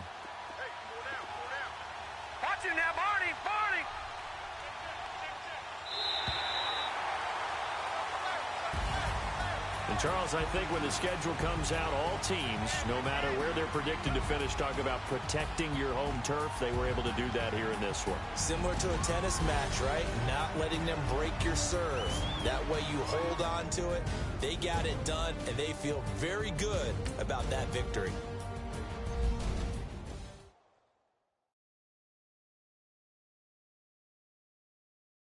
Hey, pull down, pull down. Watch him now, Barney, Barney. And Charles, I think when the schedule comes out, all teams, no matter where they're predicted to finish, talk about protecting your home turf. They were able to do that here in this one. Similar to a tennis match, right? Not letting them break your serve. That way you hold on to it. They got it done, and they feel very good about that victory.